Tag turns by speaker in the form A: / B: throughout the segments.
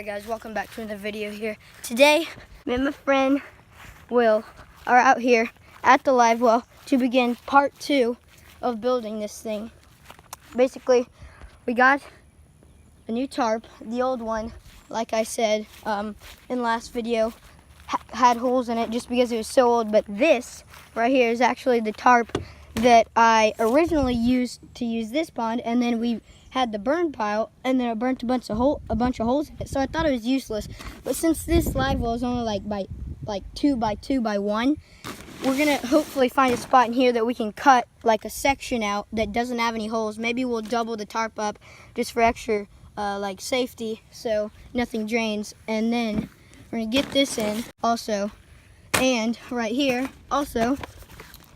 A: Hi guys, welcome back to another video here. Today, me and my friend Will are out here at the live well to begin part 2 of building this thing. Basically, we got a new tarp. The old one, like I said in last video, had holes in it just because it was so old. But this right here is actually the tarp that I originally used to use this pond, and then we had the burn pile, and then it burnt a bunch of holes in it. So I thought it was useless. But since this live well is only like 2 by 2 by 1, we're gonna hopefully find a spot in here that we can cut like a section out that doesn't have any holes. Maybe we'll double the tarp up just for extra like safety, so nothing drains. And then we're gonna get this in also, and right here also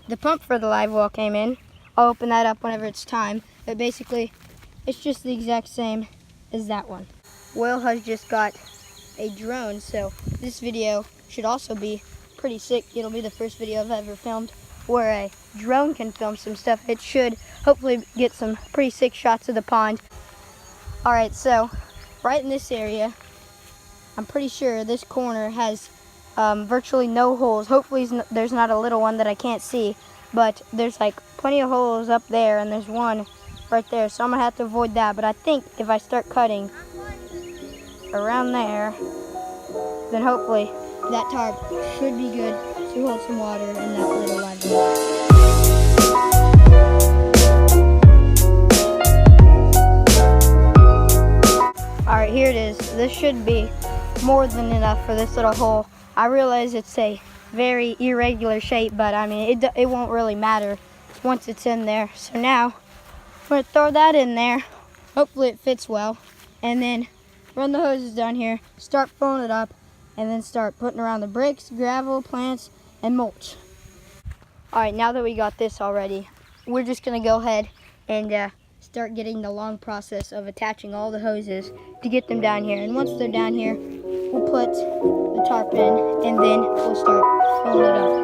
A: the pump for the live well came in. I'll open that up whenever it's time. But basically, it's just the exact same as that one. Will has just got a drone, so this video should also be pretty sick. It'll be the first video I've ever filmed where a drone can film some stuff. It should hopefully get some pretty sick shots of the pond. Alright, so right in this area, I'm pretty sure this corner has virtually no holes. Hopefully there's not a little one that I can't see, but there's like plenty of holes up there, and there's one right there, so I'm gonna have to avoid that. But I think if I start cutting around there, then hopefully that tarp should be good to hold some water in that little line. Alright, here it is. This should be more than enough for this little hole. I realize it's a very irregular shape, but I mean it won't really matter once it's in there. So now I'm going to throw that in there. Hopefully it fits well, and then run the hoses down here, start filling it up, and then start putting around the bricks, gravel, plants, and mulch. Alright, now that we got this already, we're just going to go ahead and start getting the long process of attaching all the hoses to get them down here. And once they're down here, we'll put the tarp in, and then we'll start filling it up.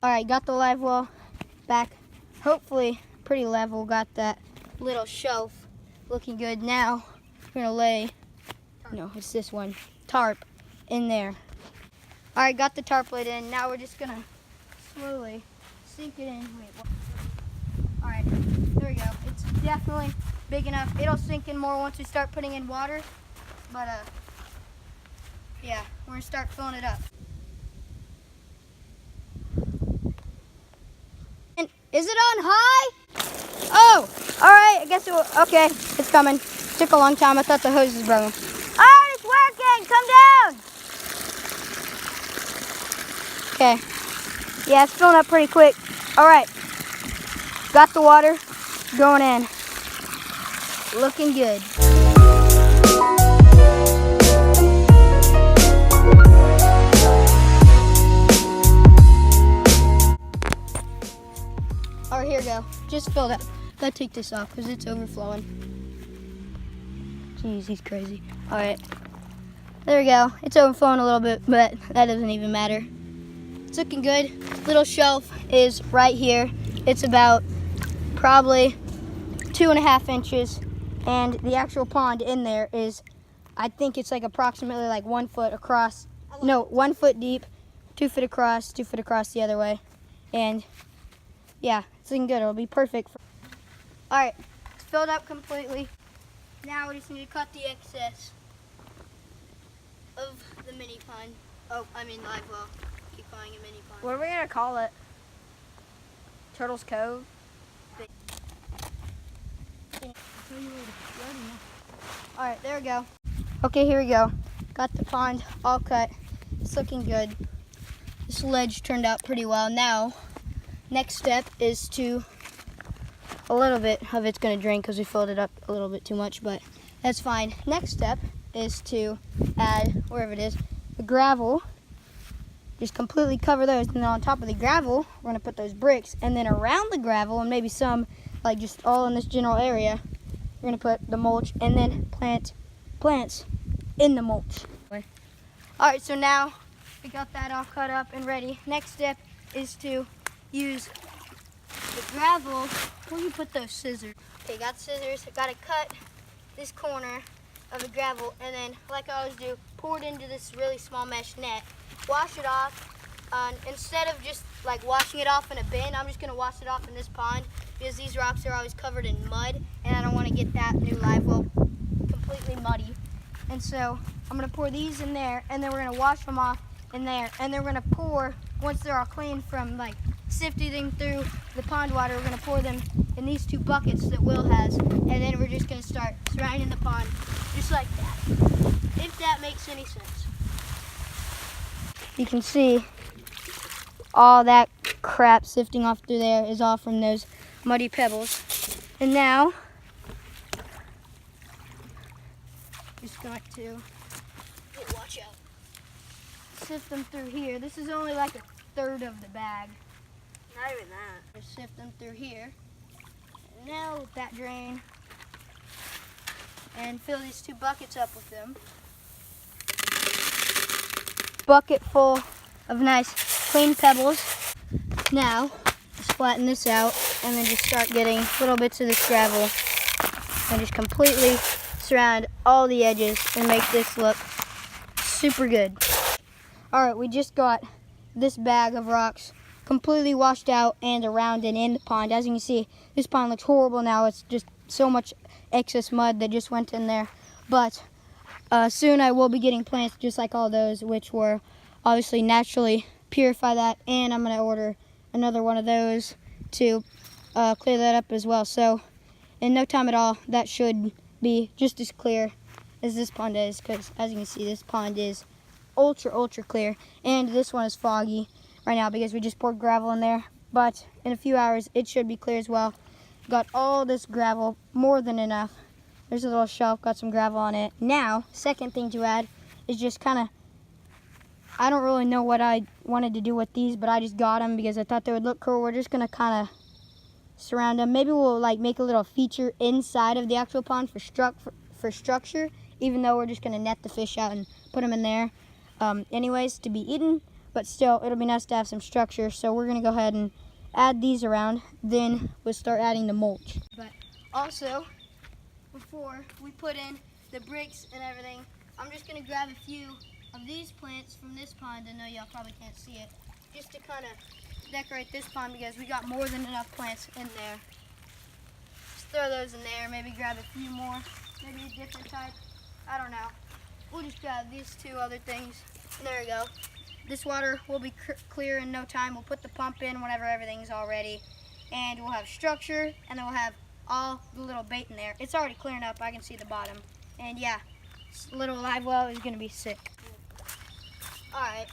A: Alright, got the live well back, hopefully pretty level. Got that little shelf looking good. Now we're gonna lay, no, it's this one, tarp in there. Alright, got the tarp laid in. Now we're just gonna slowly sink it in. Alright, there we go. It's definitely big enough. It'll sink in more once we start putting in water. But yeah, we're gonna start filling it up. Is it on high? Oh, all right, I guess it will. Okay, it's coming. Took a long time. I thought the hose was broken. All right, it's working. Come down. Okay. Yeah, it's filling up pretty quick. All right. Got the water going in. Looking good. All right, here we go. Just filled up. Gotta take this off because it's overflowing. Jeez, he's crazy. All right. There we go. It's overflowing a little bit, but that doesn't even matter. It's looking good. Little shelf is right here. It's about probably 2.5 inches, and the actual pond in there is, I think it's like approximately like 1 foot across. No, 1 foot deep, 2 foot across, 2 foot across the other way, and yeah, it's looking good. It'll be perfect. All right, it's filled up completely. Now we just need to cut the excess of the mini pond. Oh, I mean live well. Keep calling it mini pond.
B: What are we gonna call it? Turtle's Cove?
A: All right, there we go. Okay, here we go. Got the pond all cut. It's looking good. This ledge turned out pretty well. Now, next step is to, a little bit of it's gonna drain because we filled it up a little bit too much, but that's fine. Next step is to add, wherever it is, the gravel. Just completely cover those, and then on top of the gravel, we're gonna put those bricks, and then around the gravel, and maybe some, like just all in this general area, we're gonna put the mulch, and then plant plants in the mulch. All right, so now we got that all cut up and ready. Next step is to use the gravel. Where do you put those scissors? Okay, got scissors. Gotta cut this corner of the gravel, and then, like I always do, pour it into this really small mesh net. Wash it off. Instead of just like washing it off in a bin, I'm just gonna wash it off in this pond because these rocks are always covered in mud, and I don't want to get that new live well completely muddy. And so I'm gonna pour these in there, and then we're gonna wash them off in there, and then we're gonna pour, once they're all clean from like sifting through the pond water, we're gonna pour them in these 2 buckets that Will has, and then we're just gonna start surrounding the pond just like that, if that makes any sense. You can see all that crap sifting off through there is all from those muddy pebbles. And now, just going to, watch out, sift them through here. This is only like 1/3 of the bag.
B: Not even that.
A: Just sift them through here. And now with that drain, and fill these 2 buckets up with them. Bucket full of nice clean pebbles. Now, just flatten this out, and then just start getting little bits of this gravel, and just completely surround all the edges and make this look super good. All right, we just got this bag of rocks completely washed out and around and in the pond. As you can see, this pond looks horrible now. It's just so much excess mud that just went in there. But soon I will be getting plants just like all those, which were obviously naturally purify that, and I'm going to order another one of those to clear that up as well. So in no time at all, that should be just as clear as this pond is, because as you can see, this pond is ultra clear, and this one is foggy right now because we just poured gravel in there, but in a few hours it should be clear as well. Got all this gravel, more than enough. There's a little shelf, got some gravel on it. Now, second thing to add is just kind of, I don't really know what I wanted to do with these, but I just got them because I thought they would look cool. We're just going to kind of surround them. Maybe we'll like make a little feature inside of the actual pond for structure, even though we're just going to net the fish out and put them in there anyways to be eaten. But still, it'll be nice to have some structure. So we're going to go ahead and add these around. Then we'll start adding the mulch. But also, before we put in the bricks and everything, I'm just going to grab a few of these plants from this pond. I know y'all probably can't see it. Just to kind of decorate this pond because we got more than enough plants in there. Just throw those in there. Maybe grab a few more. Maybe a different type. I don't know. We'll just grab these 2 other things. And there we go. This water will be clear in no time. We'll put the pump in whenever everything's all ready. and we'll have structure, and then we'll have all the little bait in there. It's already clearing up. I can see the bottom. And yeah, this little live well is going to be sick. Alright.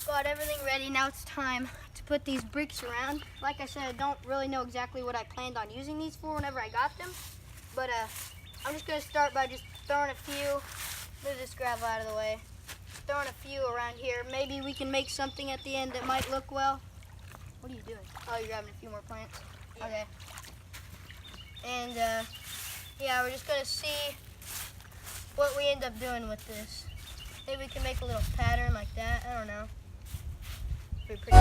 A: Got everything ready. Now it's time to put these bricks around. Like I said, I don't really know exactly what I planned on using these for whenever I got them. But I'm just going to start by just throwing a few. Move this gravel out of the way. Throwing a few around here. Maybe we can make something at the end that might look well. What are you doing? Oh, you're grabbing a few more plants? Yeah. Okay. And yeah, we're just going to see what we end up doing with this. Maybe we can make a little pattern like that. I don't know. Be pretty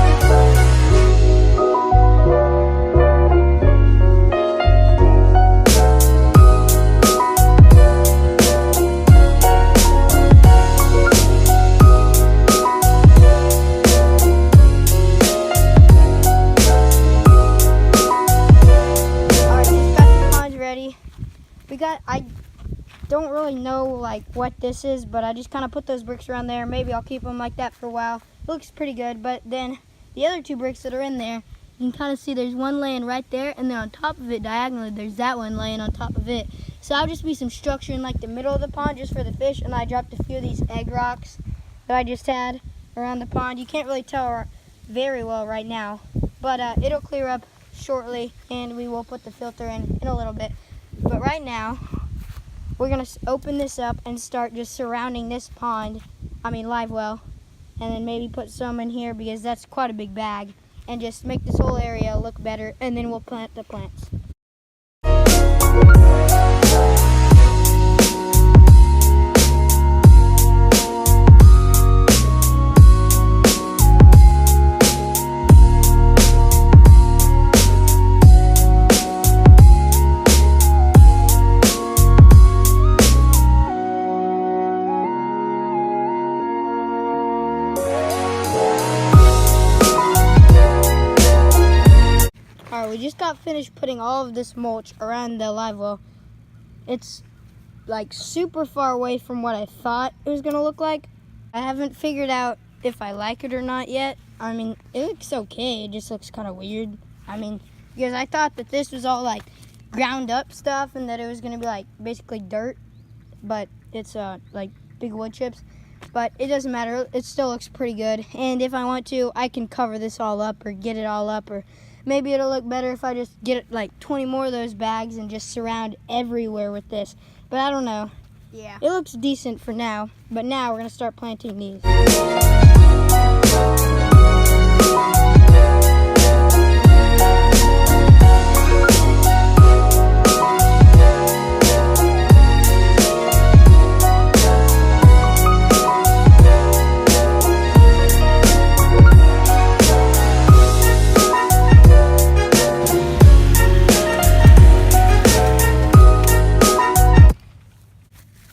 A: I don't really know like what this is, but I just kind of put those bricks around there. Maybe I'll keep them like that for a while. It looks pretty good, but then the other two bricks that are in there, you can kind of see there's one laying right there, and then on top of it diagonally there's that one laying on top of it. So I'll just be some structure in like the middle of the pond just for the fish, and I dropped a few of these egg rocks that I just had around the pond. You can't really tell very well right now, but it'll clear up shortly, and we will put the filter in a little bit. But right now, we're going to open this up and start just surrounding this pond, live well, and then maybe put some in here because that's quite a big bag, and just make this whole area look better, and then we'll plant the plants. We just got finished putting all of this mulch around the live well. It's like super far away from what I thought it was gonna look like. I haven't figured out if I like it or not yet. It looks okay, it just looks kind of weird. Because I thought that this was all like ground up stuff and that it was gonna be like basically dirt, but it's like big wood chips. But it doesn't matter, it still looks pretty good. And if I want to, I can cover this all up or get it all up, or maybe it'll look better if I just get like 20 more of those bags and just surround everywhere with this. But I don't know. Yeah. It looks decent for now, but now we're going to start planting these.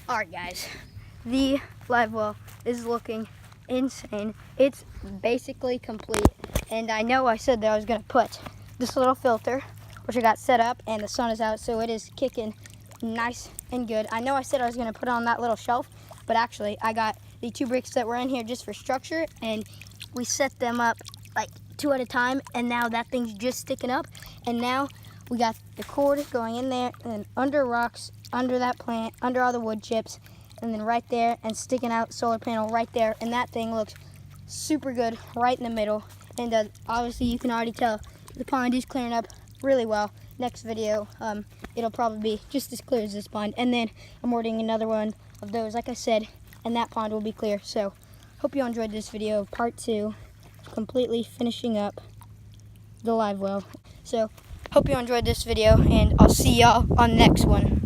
A: Alright guys, the live well is looking insane. It's basically complete, and I know I said that I was going to put this little filter, which I got set up, and the sun is out, so it is kicking nice and good. I know I said I was going to put it on that little shelf, but actually I got the two bricks that were in here just for structure, and we set them up like two at a time, and now that thing's just sticking up, and now we got the cord going in there, and then under rocks, under that plant, under all the wood chips, and then right there, and sticking out solar panel right there, and that thing looks super good right in the middle. And obviously you can already tell the pond is clearing up really well. Next video, it'll probably be just as clear as this pond, and then I'm ordering another one of those, like I said, and that pond will be clear. So hope you all enjoyed this video, part 2, completely finishing up the live well. So hope you enjoyed this video, and I'll see y'all on the next one.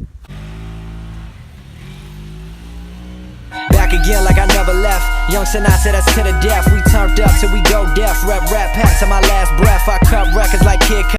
C: Back again like I never left. Young Sinai said that's to the death. We turned up till we go deaf. Rap packs on my last breath. I cut records like Kid